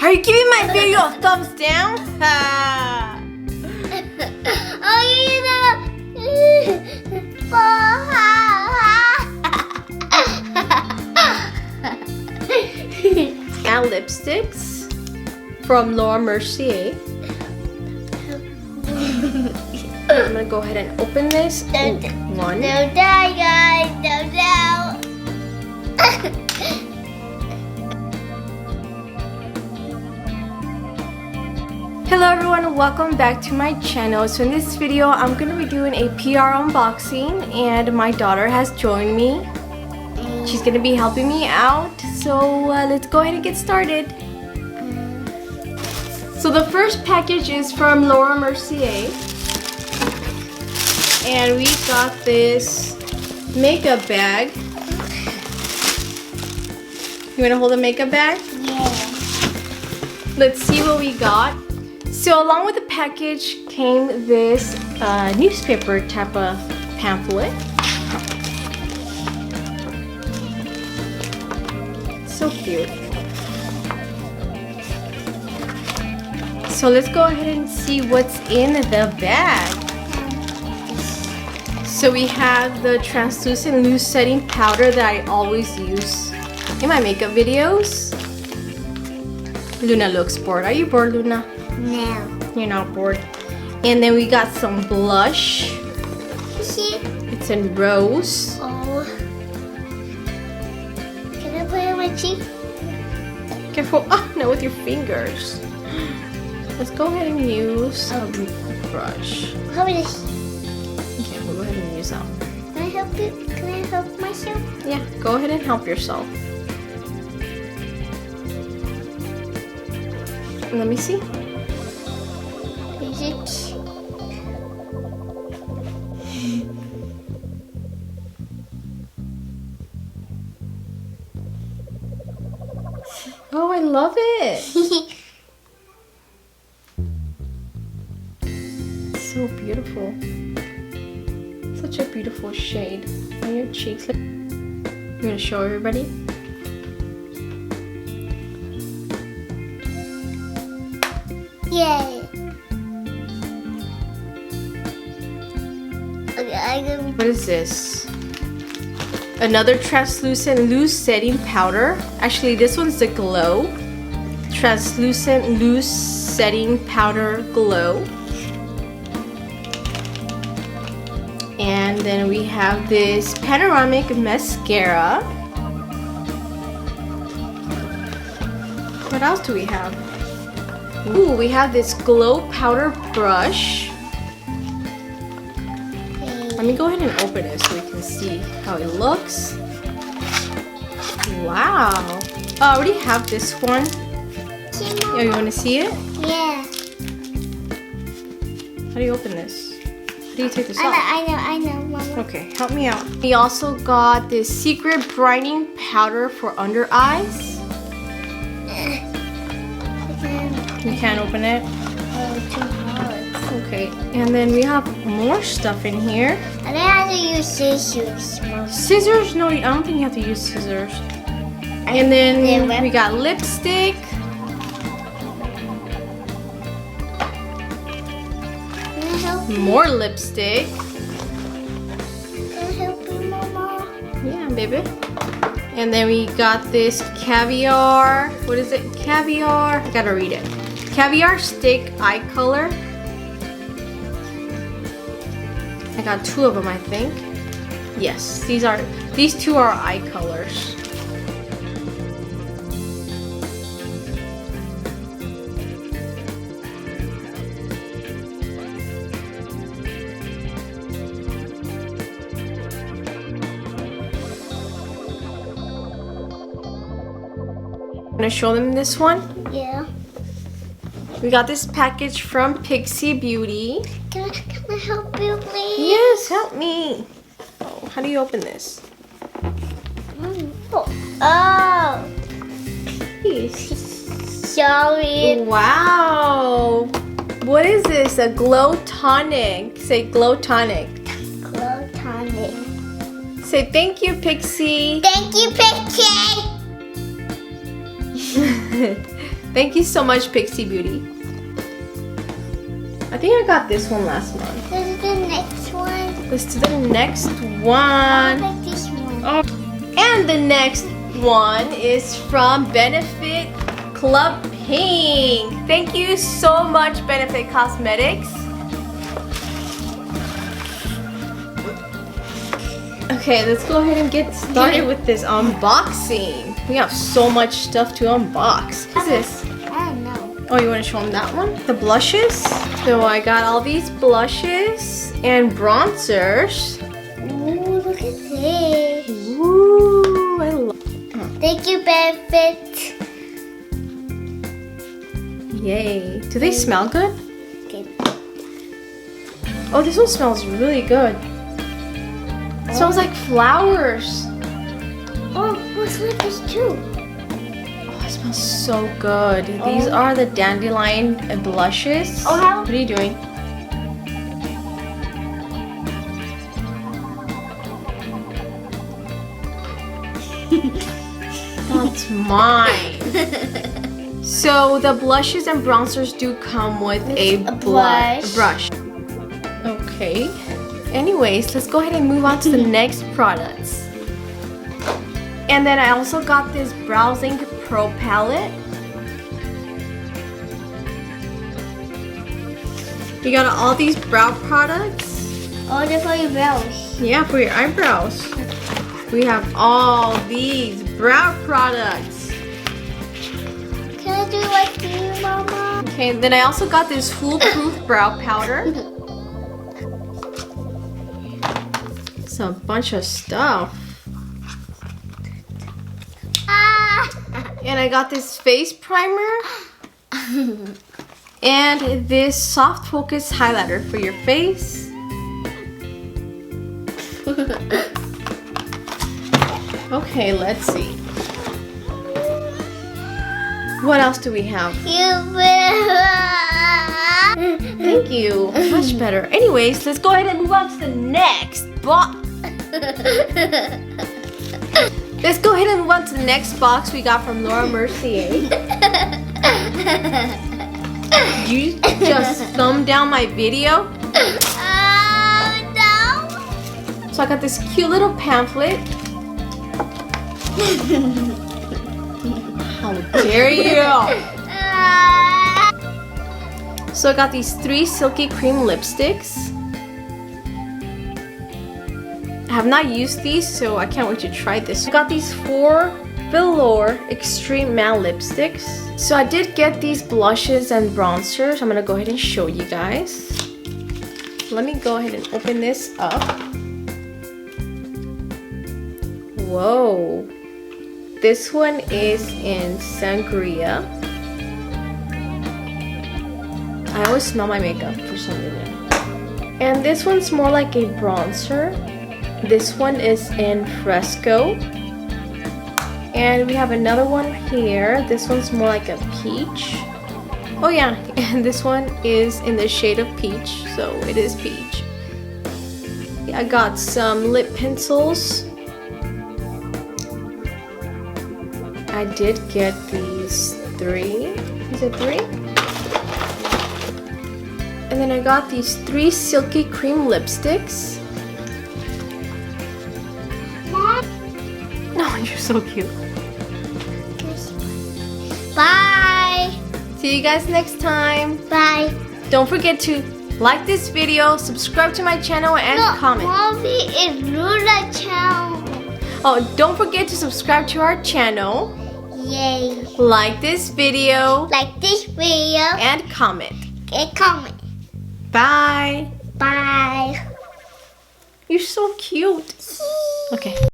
Are you giving my video a thumbs down? Now lipsticks from Mercier. I'm gonna go ahead and open this. One. Don't die, guys. Don't die. Hello everyone, welcome back to my channel. So in this video I'm going to be doing a PR unboxing and my daughter has joined me. She's going to be helping me out. So let's go ahead and get started. So the first package is from Mercier. And we got this makeup bag. You want to hold the makeup bag? Yeah. Let's see what we got. So along with the package came this newspaper type of pamphlet. So cute. So let's go ahead and see what's in the bag. So we have the translucent loose setting powder that I always use in my makeup videos. Luna looks bored. Are you bored, Luna? No. You're not bored. And then we got some blush. See? It's in rose. Oh. Can I put it on my cheek? Careful. Oh, no, with your fingers. Let's go ahead and use a brush. How about this? Okay, we'll go ahead and use that. Can I help you? Can I help myself? Yeah, go ahead and help yourself. Let me see. Is it? Oh, I love it. So beautiful. Such a beautiful shade on your cheeks. I'm gonna show everybody. Yay. Okay, I'm gonna What is this? Another translucent loose setting powder. Actually, this one's the Glow. Translucent loose setting powder Glow. And then we have this panoramic mascara. What else do we have? Ooh, we have this glow powder brush. Let me go ahead and open it so we can see how it looks. Wow. Oh, I already have this one. Oh, you want to see it? Yeah. How do you open this? How do you take this off? I know, Mama. Okay, help me out. We also got this secret brightening powder for under eyes. You can't open it? Oh, too hard. Okay, and then we have more stuff in here. And I have to use scissors. Scissors? No, I don't think you have to use scissors. And then we got lipstick. Can I help you? More lipstick. Can I help you, Mama? Yeah, baby. And then we got this caviar. What is it? Caviar. I gotta read it. Caviar stick eye color. I got two of them, I think. Yes, these two are eye colors. I'm gonna show them this one. Yeah. We got this package from Pixie Beauty. Can I help you, please? Yes, help me. Oh, how do you open this? Oh. Please. Sorry. Wow. What is this? A glow tonic. Say glow tonic. Glow tonic. Say thank you, Pixie. Thank you, Pixie. Thank you so much, Pixie Beauty. I think I got this one last month. This is the next one. Let's do the next I one. like this one. Oh. And the next one is from Benefit Club Pink. Thank you so much, Benefit Cosmetics. Okay, let's go ahead and get started with this unboxing. We have so much stuff to unbox. What is this? I don't know. Oh, you want to show them that one? The blushes? So I got all these blushes and bronzers. Ooh, look at this. Ooh, I love. Thank you, Benefit. Yay. Do they smell good? Okay. Oh, this one smells really good. It smells like flowers. Oh, what's with this too? Oh, it smells so good. These are the dandelion blushes. Oh, how? What are you doing? That's mine. So the blushes and bronzers do come with a brush. Okay. Anyways, let's go ahead and move on to the next products. And then I also got this Browsing Pro palette. You got all these brow products. Oh, they're for your brows. Yeah, for your eyebrows. We have all these brow products. Can I do like you, Mama? Okay, then I also got this foolproof brow powder. It's a bunch of stuff. Ah! And I got this face primer. And this soft focus highlighter for your face. Okay, let's see. What else do we have? Thank you. Much better. Anyways, let's go ahead and move on to the next box. Let's go ahead and move on to the next box we got from Laura Mercier. You just thumbed down my video. No. So I got this cute little pamphlet. How dare you! So I got these 3 silky cream lipsticks. I have not used these, so I can't wait to try this. I got these 4 Velour Extreme Matte lipsticks. So I did get these blushes and bronzers. I'm gonna go ahead and show you guys. Let me go ahead and open this up. Whoa. This one is in Sangria. I always smell my makeup for some reason. And this one's more like a bronzer. This one is in Fresco. And we have another one here. This one's more like a peach. Oh yeah, and this one is in the shade of peach, so it is peach. I got some lip pencils. I did get these 3. Is it 3? And then I got these 3 silky cream lipsticks. No, you're so cute. Bye. See you guys next time. Bye. Don't forget to like this video, subscribe to my channel, and comment. Mommy is Luna channel. Oh, don't forget to subscribe to our channel, Yay. like this video, Like this video and comment. and comment. Bye. Bye. You're so cute. Okay.